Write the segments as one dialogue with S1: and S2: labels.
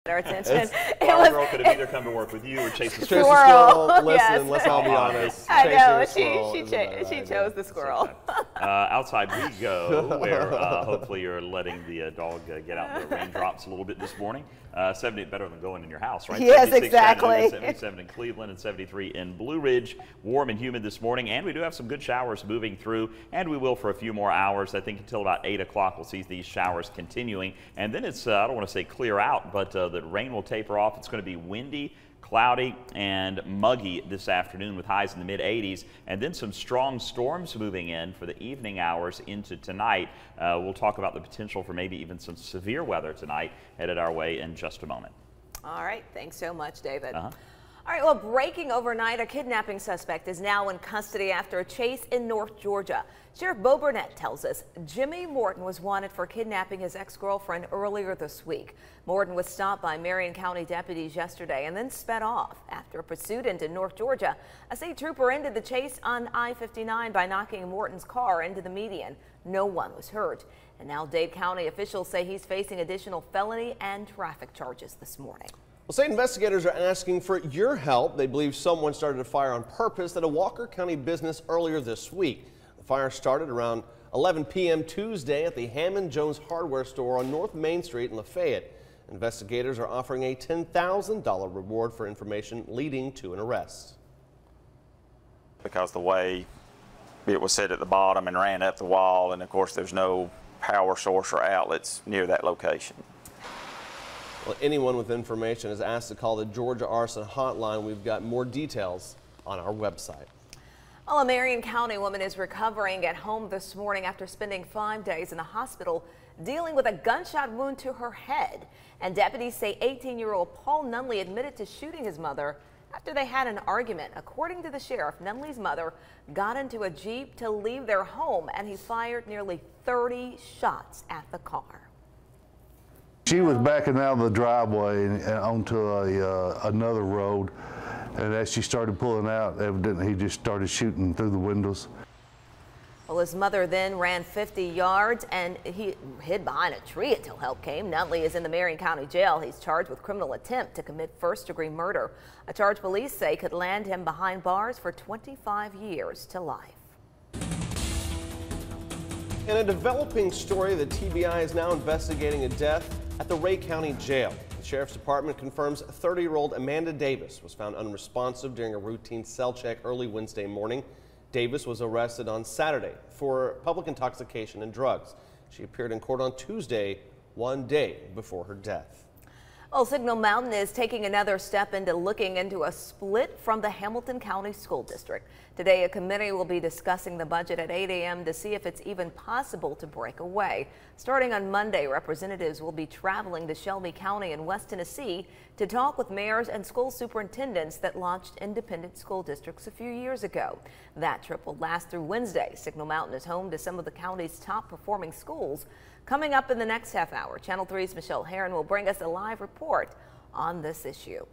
S1: our attention.
S2: Our girl could have either come to work with you or chase a
S1: squirrel.
S3: Listen,
S1: Yes.
S3: let's all be honest.
S1: I know,
S3: She
S1: chose the squirrel.
S2: Outside we go, where hopefully you're letting the dog get out in the raindrops a little bit this morning. 70 better than going in your house, right?
S1: Yes,
S2: 76
S1: exactly.
S2: 77 in Cleveland and 73 in Blue Ridge. Warm and humid this morning, and we do have some good showers moving through, and we will for a few more hours. I think until about 8 o'clock we'll see these showers continuing, and then it's, I don't want to say clear out, but the rain will taper off. It's going to be windy, cloudy, and muggy this afternoon with highs in the mid-80s, and then some strong storms moving in for the evening hours into tonight. We'll talk about the potential for maybe even some severe weather tonight headed our way in just a moment.
S1: All right, thanks so much, David. All right, well, breaking overnight, a kidnapping suspect is now in custody after a chase in North Georgia. Sheriff Bo Burnett tells us Jimmy Morton was wanted for kidnapping his ex-girlfriend earlier this week. Morton was stopped by Marion County deputies yesterday and then sped off. After a pursuit into North Georgia, a state trooper ended the chase on I-59 by knocking Morton's car into the median. No one was hurt. And now Dade County officials say he's facing additional felony and traffic charges this morning.
S3: Well, state investigators are asking for your help. They believe someone started a fire on purpose at a Walker County business earlier this week. The fire started around 11 p.m. Tuesday at the Hammond Jones hardware store on North Main Street in Lafayette. Investigators are offering a $10,000 reward for information leading to an arrest.
S4: Because the way it was set at the bottom and ran up the wall, and of course there's no power source or outlets near that location.
S3: Well, anyone with information is asked to call the Georgia Arson Hotline. We've got more details on our website.
S1: Well, a Marion County woman is recovering at home this morning after spending 5 days in the hospital dealing with a gunshot wound to her head. And deputies say 18-year-old Paul Nunley admitted to shooting his mother after they had an argument. According to the sheriff, Nunley's mother got into a Jeep to leave their home, and he fired nearly 30 shots at the car.
S5: She was backing out of the driveway and onto another road, and as she started pulling out, evidently he just started shooting through the windows.
S1: Well, his mother then ran 50 yards and he hid behind a tree until help came. Nunley is in the Marion County Jail. He's charged with criminal attempt to commit first-degree murder, a charge police say could land him behind bars for 25 years to life.
S3: In a developing story, the TBI is now investigating a death at the Ray County Jail. The Sheriff's Department confirms 30-year-old Amanda Davis was found unresponsive during a routine cell check early Wednesday morning. Davis was arrested on Saturday for public intoxication and drugs. She appeared in court on Tuesday, 1 day before her death.
S1: Well, Signal Mountain is taking another step into looking into a split from the Hamilton County School District. Today, a committee will be discussing the budget at 8 a.m. to see if it's even possible to break away. Starting on Monday, representatives will be traveling to Shelby County in West Tennessee to talk with mayors and school superintendents that launched independent school districts a few years ago. That trip will last through Wednesday. Signal Mountain is home to some of the county's top performing schools. Coming up in the next half hour, Channel 3's Michelle Herron will bring us a live report on this issue.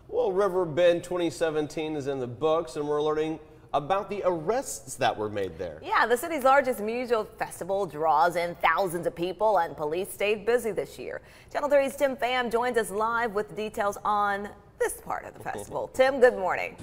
S3: Well, River Bend 2017 is in the books, and we're learning about the arrests that were made there.
S1: Yeah, the city's largest music festival draws in thousands of people, and police stayed busy this year. Channel 3's Tim Pham joins us live with details on this part of the festival. Tim, good morning.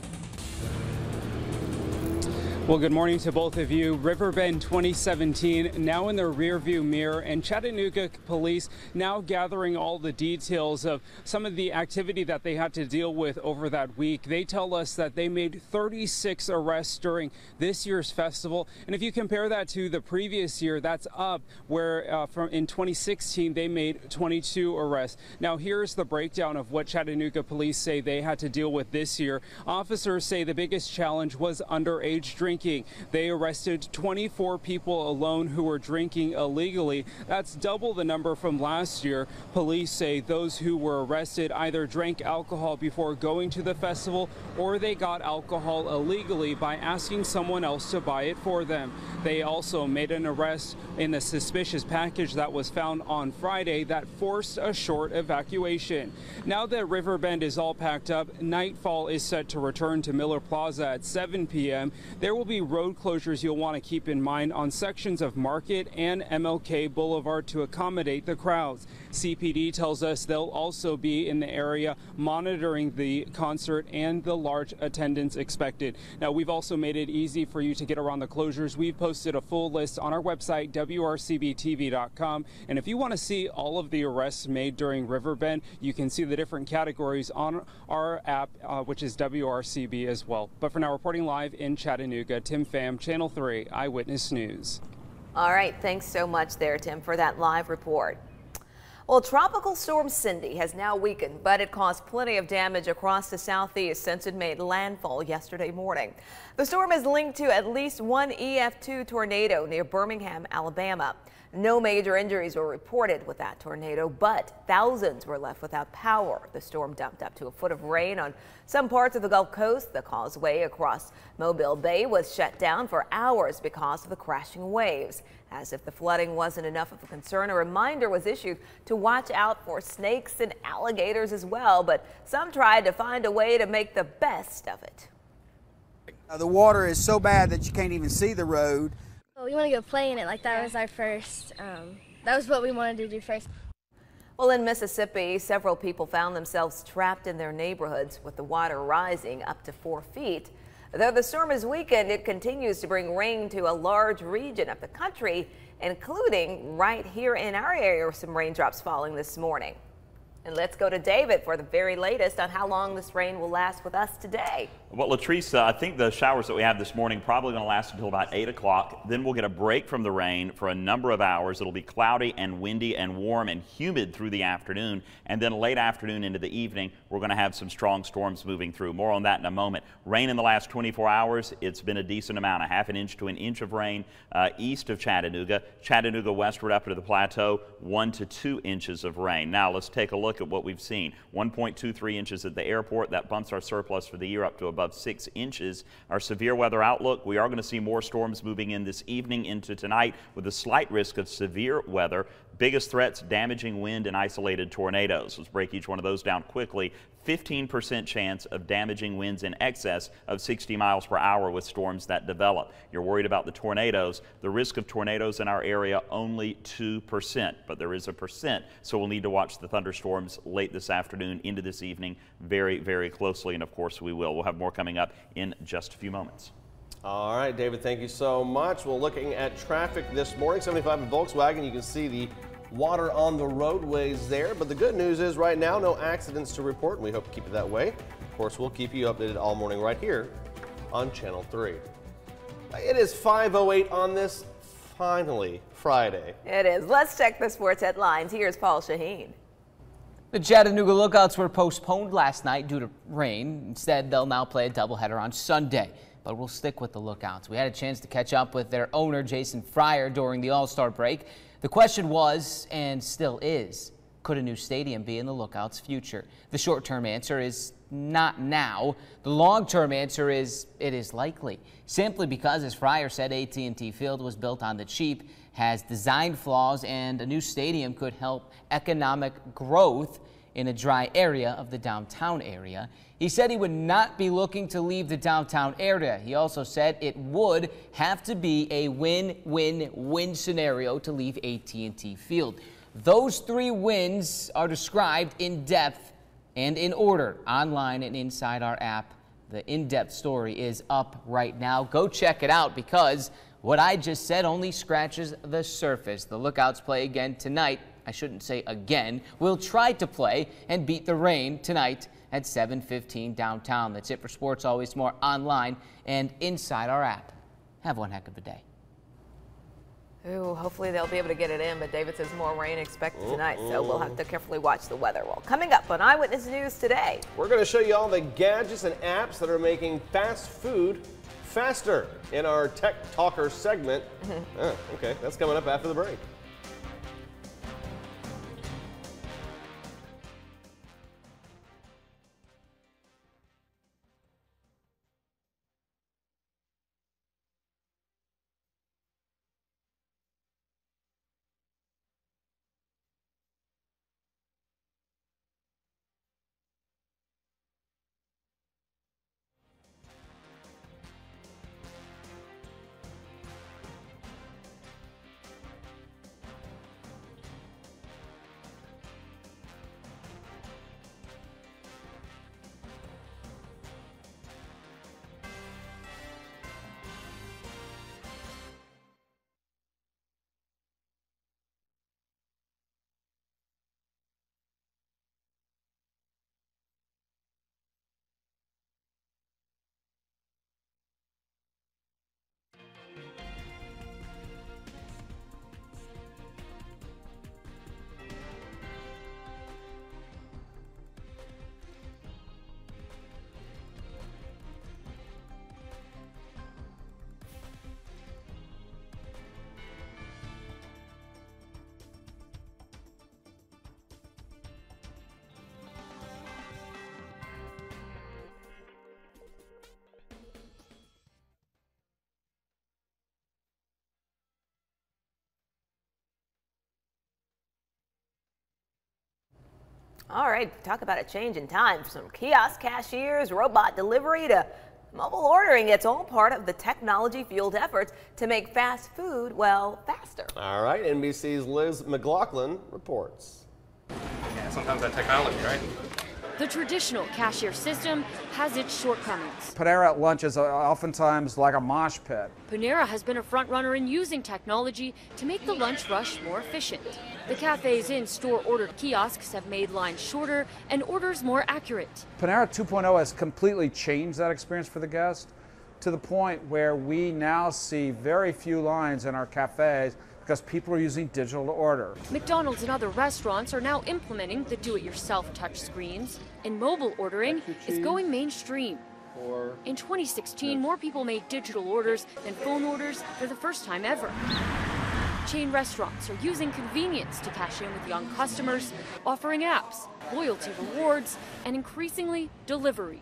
S6: Well, good morning to both of you. River Bend 2017 now in the rearview mirror, and Chattanooga police now gathering all the details of some of the activity that they had to deal with over that week. They tell us that they made 36 arrests during this year's festival, and if you compare that to the previous year, that's up where from in 2016 they made 22 arrests. Now here's the breakdown of what Chattanooga police say they had to deal with this year. Officers say the biggest challenge was underage drinking. They arrested 24 people alone who were drinking illegally. That's double the number from last year. Police say those who were arrested either drank alcohol before going to the festival or they got alcohol illegally by asking someone else to buy it for them. They also made an arrest in a suspicious package that was found on Friday that forced a short evacuation. Now that Riverbend is all packed up, nightfall is set to return to Miller Plaza at 7 p.m. There will be road closures you'll want to keep in mind on sections of Market and MLK Boulevard to accommodate the crowds. CPD tells us they'll also be in the area monitoring the concert and the large attendance expected. Now, we've also made it easy for you to get around the closures. We've posted a full list on our website, WRCBTV.com. And if you want to see all of the arrests made during Riverbend, you can see the different categories on our app, which is WRCB as well. But for now, reporting live in Chattanooga, Tim Pham, Channel 3 Eyewitness News.
S1: All right, thanks so much there, Tim, for that live report. Well, Tropical Storm Cindy has now weakened, but it caused plenty of damage across the southeast since it made landfall yesterday morning. The storm is linked to at least one EF2 tornado near Birmingham, Alabama. No major injuries were reported with that tornado, but thousands were left without power. The storm dumped up to a foot of rain on some parts of the Gulf Coast. The causeway across Mobile Bay was shut down for hours because of the crashing waves. As if the flooding wasn't enough of a concern, a reminder was issued to watch out for snakes and alligators as well, but some tried to find a way to make the best of it.
S7: The water is so bad that you can't even see the road.
S8: We want to go play in it. Like that was our first, that was what we wanted to do first.
S1: Well, in Mississippi, several people found themselves trapped in their neighborhoods with the water rising up to 4 feet. Though the storm is weakened, it continues to bring rain to a large region of the country, including right here in our area with some raindrops falling this morning. And let's go to David for the very latest on how long this rain will last with us today.
S2: Well, Latrice, I think the showers that we have this morning probably going to last until about 8 o'clock. Then we'll get a break from the rain for a number of hours. It'll be cloudy and windy and warm and humid through the afternoon. And then late afternoon into the evening, we're going to have some strong storms moving through. More on that in a moment. Rain in the last 24 hours, it's been a decent amount, a half an inch to an inch of rain east of Chattanooga. Chattanooga westward up to the plateau, 1 to 2 inches of rain. Now let's take a look at what we've seen. 1.23 inches at the airport. That bumps our surplus for the year up to above 6 inches. Our severe weather outlook, we are going to see more storms moving in this evening into tonight with a slight risk of severe weather. Biggest threats, damaging wind and isolated tornadoes. Let's break each one of those down quickly. 15% chance of damaging winds in excess of 60 miles per hour with storms that develop. You're worried about the tornadoes. The risk of tornadoes in our area, only 2%, but there is a percent, so we'll need to watch the thunderstorms late this afternoon into this evening very, very closely, and of course we will. We'll have more coming up in just a few moments.
S3: All right, David, thank you so much. We're looking at traffic this morning. 75 in Volkswagen. You can see the water on the roadways there. But the good news is right now, no accidents to report, and we hope to keep it that way. Of course, we'll keep you updated all morning right here on Channel 3. It is 5:08 on this finally Friday.
S1: It is. Let's check the sports headlines. Here's Paul Shaheen.
S9: The Chattanooga Lookouts were postponed last night due to rain. Instead, they'll now play a doubleheader on Sunday. But we'll stick with the Lookouts. We had a chance to catch up with their owner, Jason Fryer, during the All-Star break. The question was, and still is, could a new stadium be in the Lookouts' future? The short-term answer is not now. The long-term answer is it is likely, simply because, as Fryer said, AT&T Field was built on the cheap, has design flaws, and a new stadium could help economic growth in a dry area of the downtown area. He said he would not be looking to leave the downtown area. He also said it would have to be a win-win-win scenario to leave AT&T Field. Those 3 wins are described in depth and in order online and inside our app. The in-depth story is up right now. Go check it out, because what I just said only scratches the surface. The Lookouts play again tonight. I shouldn't say again. We'll try to play and beat the rain tonight at 7:15 downtown. That's it for Sports Always More online and inside our app. Have one heck of a day.
S1: Ooh, hopefully they'll be able to get it in, but David says more rain expected tonight, so we'll have to carefully watch the weather. Well, coming up on Eyewitness News today,
S3: we're going to show you all the gadgets and apps that are making fast food faster in our Tech Talker segment. Okay, that's coming up after the break.
S1: All right, talk about a change in times from kiosk cashiers, robot delivery to mobile ordering. It's all part of the technology-fueled efforts to make fast food, well, faster.
S3: All right, NBC's Liz McLaughlin reports.
S10: Yeah, sometimes that technology, right?
S11: The traditional cashier system has its shortcomings.
S7: Panera at lunch is oftentimes like a mosh pit.
S11: Panera has been a front runner in using technology to make the lunch rush more efficient. The cafe's in-store ordered kiosks have made lines shorter and orders more accurate.
S7: Panera 2.0 has completely changed that experience for the guest to the point where we now see very few lines in our cafes because people are using digital to order.
S11: McDonald's and other restaurants are now implementing the do-it-yourself touch screens, and mobile ordering is going mainstream. In 2016, more people made digital orders than phone orders for the first time ever. Chain restaurants are using convenience to cash in with young customers, offering apps, loyalty rewards, and increasingly delivery.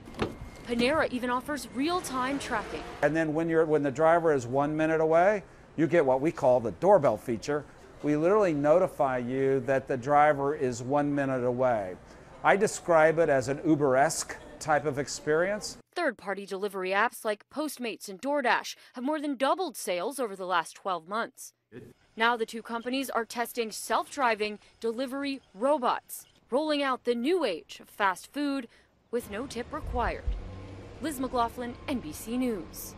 S11: Panera even offers real-time tracking.
S7: And then when the driver is 1 minute away, you get what we call the doorbell feature. We literally notify you that the driver is 1 minute away. I describe it as an Uber-esque type of experience.
S11: Third-party delivery apps like Postmates and DoorDash have more than doubled sales over the last 12 months. Now the two companies are testing self-driving delivery robots, rolling out the new age of fast food with no tip required. Liz McLaughlin, NBC News.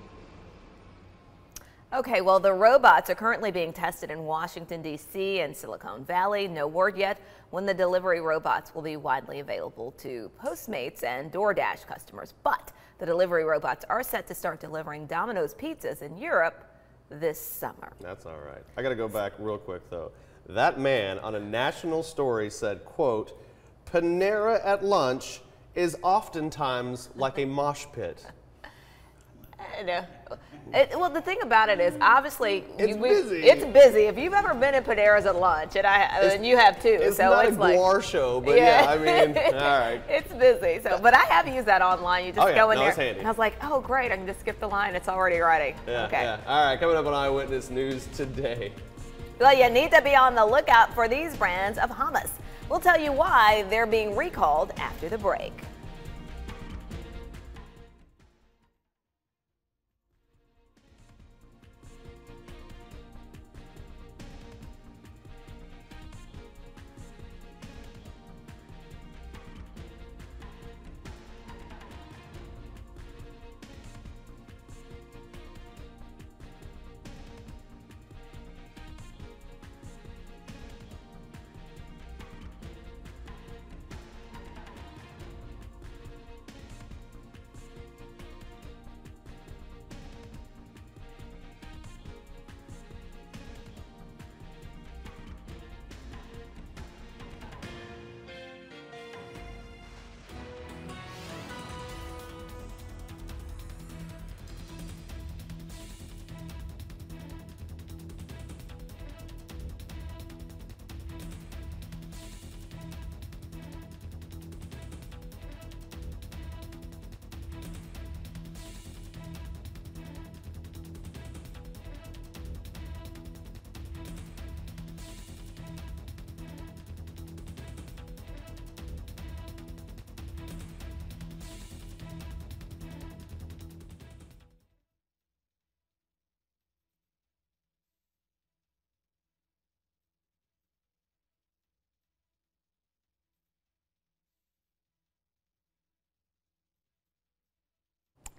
S1: Okay, well, the robots are currently being tested in Washington, D.C. and Silicon Valley. No word yet when the delivery robots will be widely available to Postmates and DoorDash customers. But the delivery robots are set to start delivering Domino's pizzas in Europe this summer.
S3: That's all right. I got to go back real quick, though. That man on a national story said, quote, Panera at lunch is oftentimes like a mosh pit.
S1: Well, the thing about it is, obviously,
S3: it's busy.
S1: It's busy. If you've ever been in Panera's at lunch, and you have too,
S3: it's
S1: so
S3: not
S1: it's
S3: a
S1: like
S3: Guar show, but yeah, I mean, all right.
S1: It's busy. So, but I have used that online. You just go in there,
S3: it's handy.
S1: and I was like, oh great, I can just skip the line. It's already ready.
S3: Yeah,
S1: okay.
S3: Yeah. All right, coming up on Eyewitness News today.
S1: Well, you need to be on the lookout for these brands of hummus. We'll tell you why they're being recalled after the break.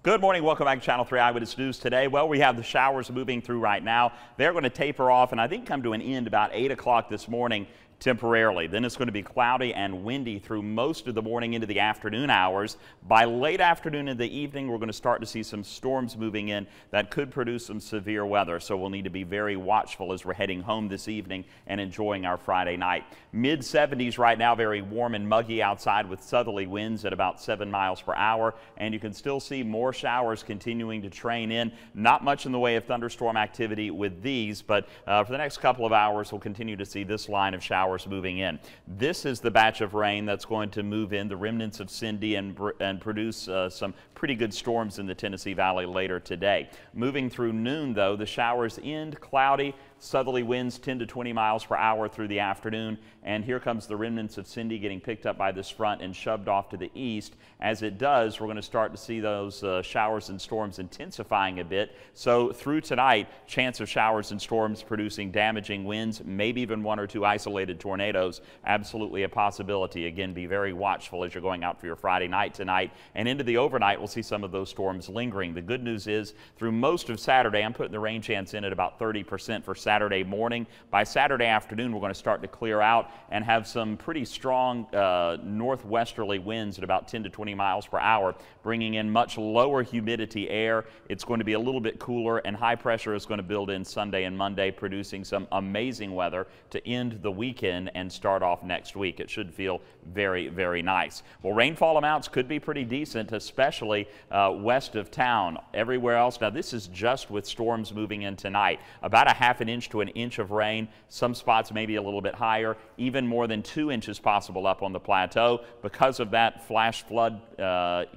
S2: Good morning. Welcome back to Channel 3 Eyewitness News today. Well, we have the showers moving through right now. They're going to taper off and I think come to an end about 8 o'clock this morning temporarily. Then it's going to be cloudy and windy through most of the morning into the afternoon hours. By late afternoon and the evening, we're going to start to see some storms moving in that could produce some severe weather. So we'll need to be very watchful as we're heading home this evening and enjoying our Friday night. Mid 70s right now, very warm and muggy outside with southerly winds at about 7 miles per hour. And you can still see more showers continuing to train in. Not much in the way of thunderstorm activity with these, but for the next couple of hours, we'll continue to see this line of showers moving in. This is the batch of rain that's going to move in, the remnants of Cindy, and produce some pretty good storms in the Tennessee Valley later today. Moving through noon, though, the showers end cloudy Southerly winds 10 to 20 miles per hour through the afternoon. And here comes the remnants of Cindy getting picked up by this front and shoved off to the east. As it does, we're going to start to see those showers and storms intensifying a bit. So through tonight, chance of showers and storms producing damaging winds, maybe even 1 or 2 isolated tornadoes. Absolutely a possibility. Again, be very watchful as you're going out for your Friday night tonight. And into the overnight, we'll see some of those storms lingering. The good news is through most of Saturday, I'm putting the rain chance in at about 30% for Saturday morning. By Saturday afternoon, we're going to start to clear out and have some pretty strong northwesterly winds at about 10 to 20 miles per hour, bringing in much lower humidity air. It's going to be a little bit cooler, and high pressure is going to build in Sunday and Monday, producing some amazing weather to end the weekend and start off next week. It should feel very, very nice. Well, rainfall amounts could be pretty decent, especially west of town. Everywhere else, now this is just with storms moving in tonight. About a ½ an inch to an inch of rain. Some spots maybe a little bit higher, even more than 2 inches possible up on the plateau. Because of that, flash flood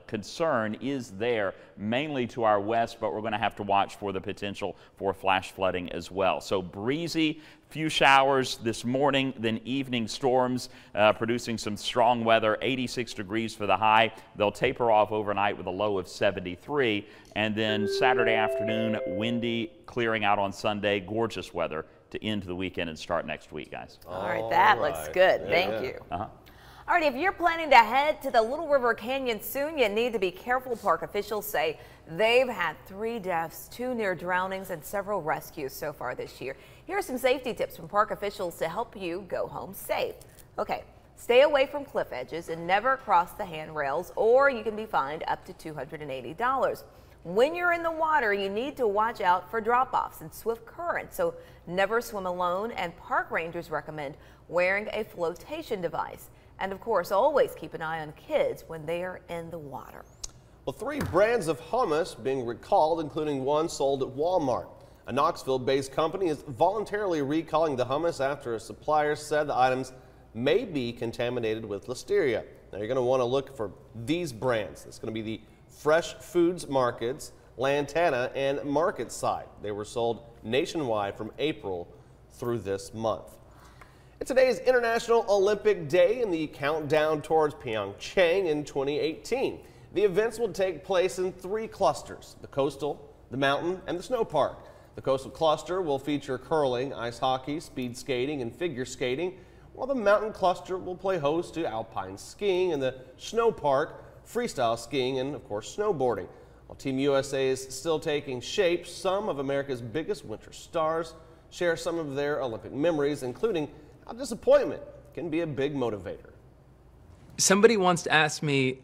S2: concern is there, mainly to our west, but we're going to have to watch for the potential for flash flooding as well. So breezy, few showers this morning, then evening storms producing some strong weather. 86 degrees for the high. They'll taper off overnight with a low of 73. And then Saturday afternoon, windy, clearing out on Sunday. Gorgeous weather to end the weekend and start next week, guys.
S1: All right, that looks good. Thank you. All right, if you're planning to head to the Little River Canyon soon, you need to be careful. Park officials say they've had 3 deaths, 2 near drownings, and several rescues so far this year. Here are some safety tips from park officials to help you go home safe. Okay, stay away from cliff edges and never cross the handrails, or you can be fined up to $280. When you're in the water, you need to watch out for drop-offs and swift currents, so never swim alone, and park rangers recommend wearing a flotation device. And of course, always keep an eye on kids when they are in the water.
S3: Well, 3 brands of hummus being recalled, including one sold at Walmart. A Knoxville-based company is voluntarily recalling the hummus after a supplier said the items may be contaminated with listeria. Now, you're going to want to look for these brands. It's going to be the Fresh Foods Markets, Lantana, and Market Side. They were sold nationwide from April through this month. And today is International Olympic Day and the countdown towards Pyeongchang in 2018. The events will take place in 3 clusters: the coastal, the mountain, and the snow park. The coastal cluster will feature curling, ice hockey, speed skating, and figure skating, while the mountain cluster will play host to alpine skiing, and the snow park, freestyle skiing, and of course snowboarding. While Team USA is still taking shape, some of America's biggest winter stars share some of their Olympic memories, including how disappointment can be a big motivator.
S12: Somebody once asked me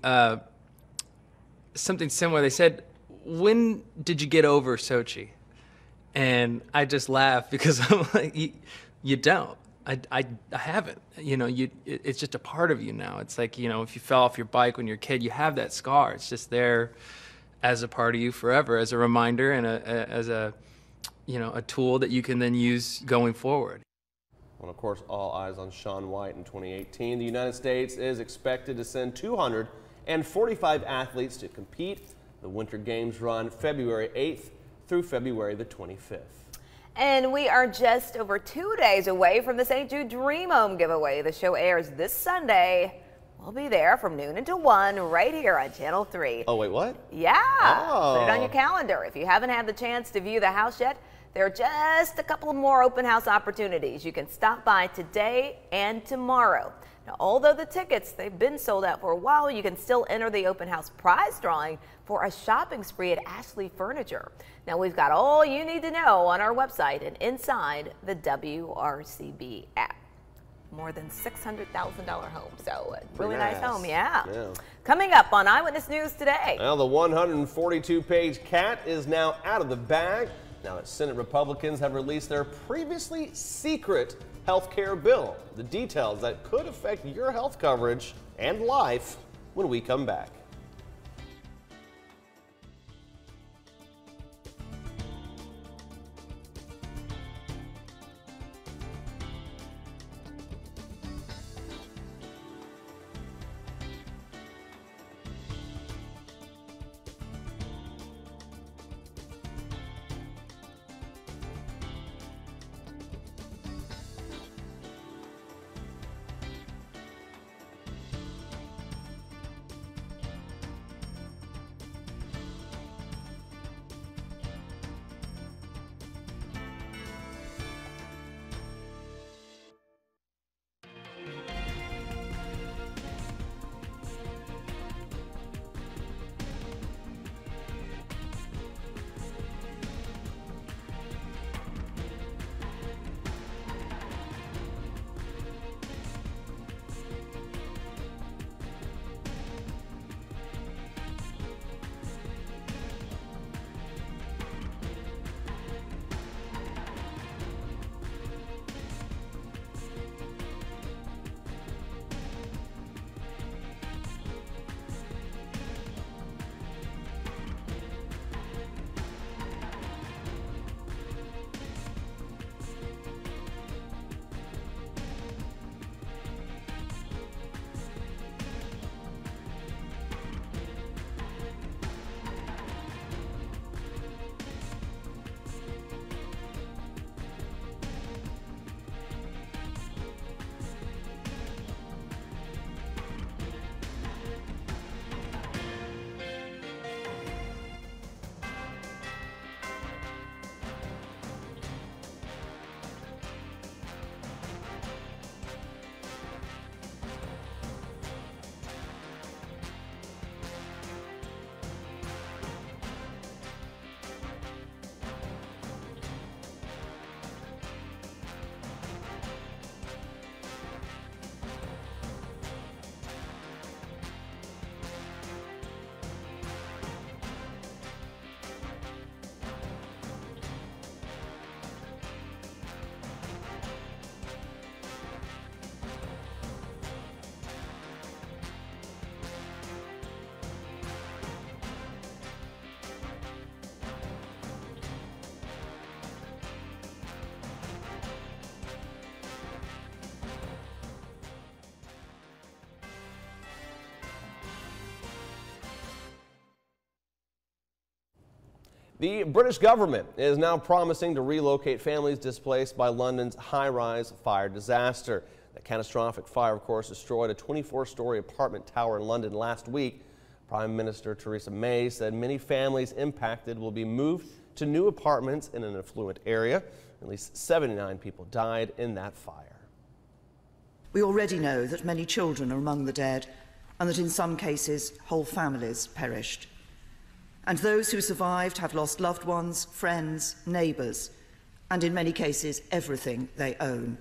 S12: something similar. They said, "When did you get over Sochi?" And I just laughed because I'm like, you don't. I haven't. You know, it's just a part of you now. It's like, you know, if you fell off your bike when you're a kid, you have that scar. It's just there as a part of you forever, as a reminder and as a, you know, a tool that you can then use going forward.
S3: Well, of course, all eyes on Shaun White in 2018. The United States is expected to send 245 athletes to compete. The Winter Games run February 8th through February the 25th.
S1: And we are just over 2 days away from the St. Jude Dream Home giveaway. The show airs this Sunday. We'll be there from noon until 1 right here on Channel 3.
S3: Oh, wait, what?
S1: Yeah.
S3: Oh.
S1: Put it on your calendar. If you haven't had the chance to view the house yet, there are just a couple more open house opportunities. You can stop by today and tomorrow. Now, although the tickets, they've been sold out for a while, you can still enter the open house prize drawing for a shopping spree at Ashley Furniture. Now, we've got all you need to know on our website and inside the WRCB app. More than $600,000 home, so a really nice home, yeah. Coming up on Eyewitness News today.
S3: Well, the 142-page cat is now out of the bag. Now that Senate Republicans have released their previously secret health care bill. The details that could affect your health coverage and life when we come back. The British government is now promising to relocate families displaced by London's high-rise fire disaster. The catastrophic fire, of course, destroyed a 24-story apartment tower in London last week. Prime Minister Theresa May said many families impacted will be moved to new apartments in an affluent area. At least 79 people died in that fire.
S13: We already know that many children are among the dead and that in some cases whole families perished. And those who survived have lost loved ones, friends, neighbours, and in many cases everything they own.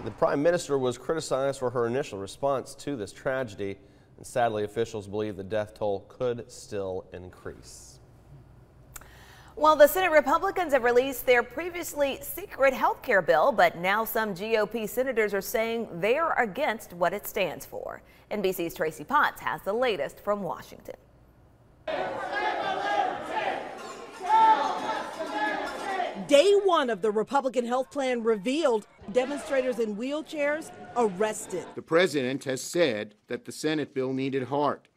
S3: The Prime Minister was criticized for her initial response to this tragedy, and sadly officials believe the death toll could still increase.
S1: Well, the Senate Republicans have released their previously secret health care bill, but now some GOP senators are saying they are against what it stands for. NBC's Tracy Potts has the latest from Washington.
S14: Day one of the Republican health plan revealed, demonstrators in wheelchairs arrested.
S15: The president has said that the Senate bill needed heart.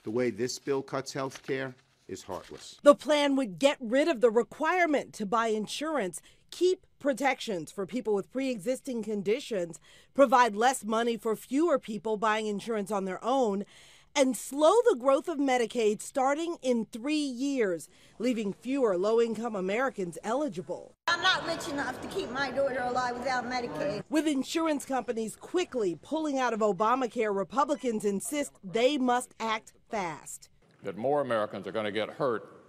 S15: The way this bill cuts health care is heartless.
S14: The plan would get rid of the requirement to buy insurance, keep protections for people with pre-existing conditions, provide less money for fewer people buying insurance on their own, and slow the growth of Medicaid starting in 3 years, leaving fewer low-income Americans eligible.
S16: I'm not rich enough to keep my daughter alive without Medicaid.
S14: With insurance companies quickly pulling out of Obamacare, Republicans insist they must act fast.
S17: That more Americans are going to get hurt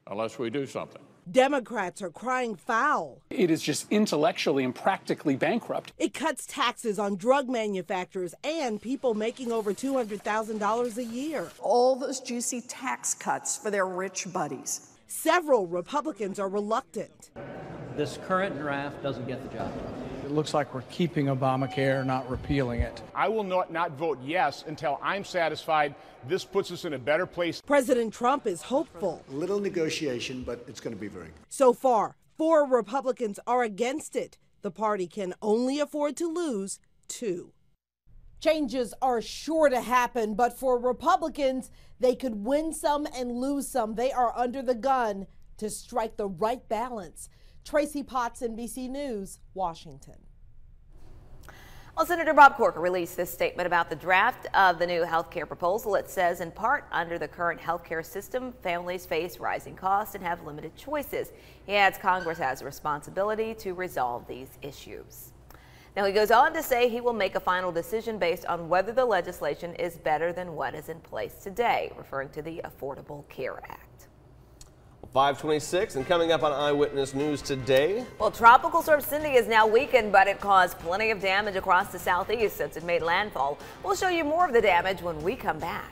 S17: unless we do something.
S14: Democrats are crying foul.
S18: It is just intellectually and practically bankrupt.
S14: It cuts taxes on drug manufacturers and people making over $200,000 a year.
S19: All those juicy tax cuts for their rich buddies.
S14: Several Republicans are reluctant.
S20: This current draft doesn't get the job done.
S21: It looks like we're keeping Obamacare, not repealing it.
S22: I will not vote yes until I'm satisfied this puts us in a better place.
S14: President Trump is hopeful.
S23: A little negotiation, but it's going to be very good.
S14: So far, 4 Republicans are against it. The party can only afford to lose 2. Changes are sure to happen, but for Republicans, they could win some and lose some. They are under the gun to strike the right balance. Tracy Potts, NBC News, Washington.
S1: Well, Senator Bob Corker released this statement about the draft of the new health care proposal. It says, in part, under the current health care system, families face rising costs and have limited choices. He adds Congress has a responsibility to resolve these issues. Now, he goes on to say he will make a final decision based on whether the legislation is better than what is in place today, referring to the Affordable Care Act.
S3: 5:26 and coming up on Eyewitness News today.
S1: Well, Tropical Storm Cindy is now weakened, but it caused plenty of damage across the southeast since it made landfall. We'll show you more of the damage when we come back.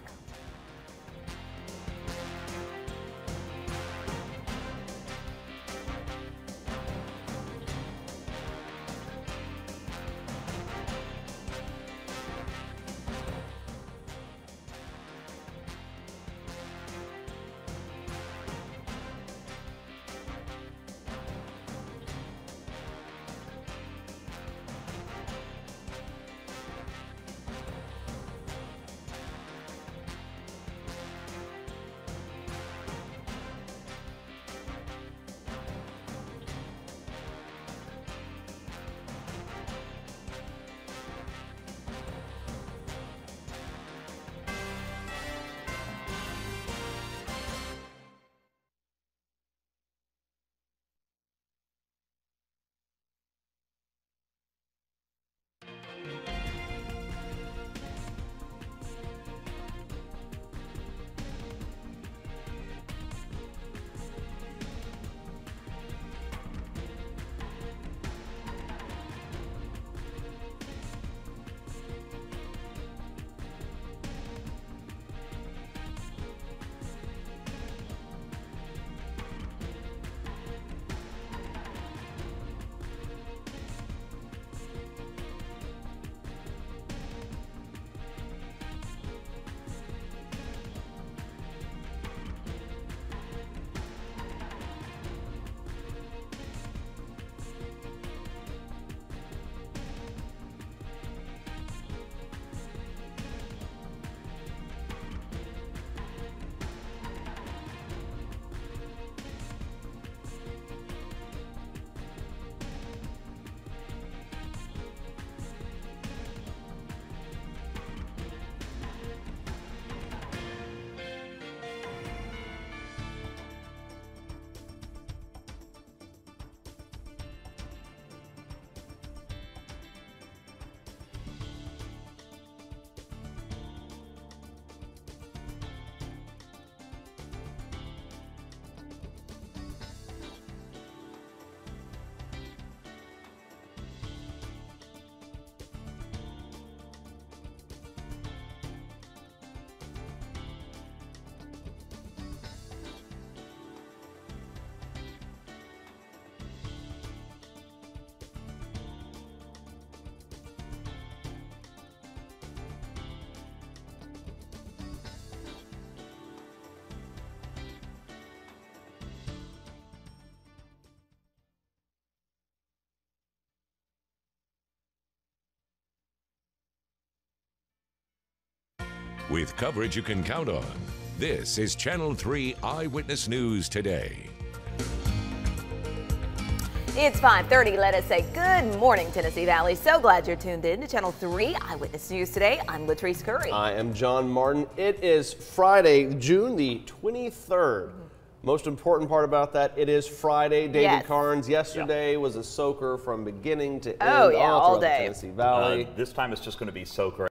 S4: with coverage you can count on. This is Channel 3 Eyewitness News Today.
S1: It's 5:30. Let us say good morning, Tennessee Valley. So glad you're tuned in to Channel 3 Eyewitness News Today. I'm Latrice Curry.
S3: I am John Martin. It is Friday, June the 23rd. Most important part about that, it is Friday. David Carnes yesterday was a soaker from beginning to end all throughout the Tennessee Valley.
S2: This time it's just going to be soaker.